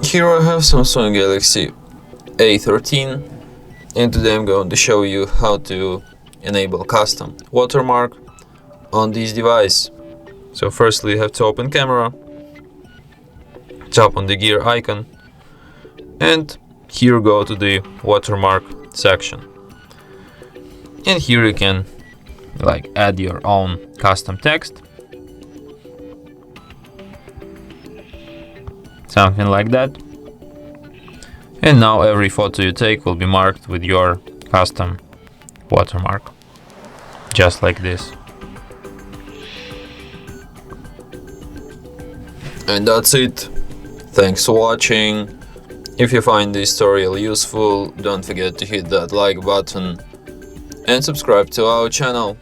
Here I have Samsung Galaxy A13, and today I'm going to show you how to enable custom watermark on this device. So firstly, you have to open camera, tap on the gear icon, and here go to the watermark section. And here you can add your own custom text, something like that. And now every photo you take will be marked with your custom watermark, just like this. And that's it. Thanks for watching. If you find this tutorial useful, don't forget to hit that like button and subscribe to our channel.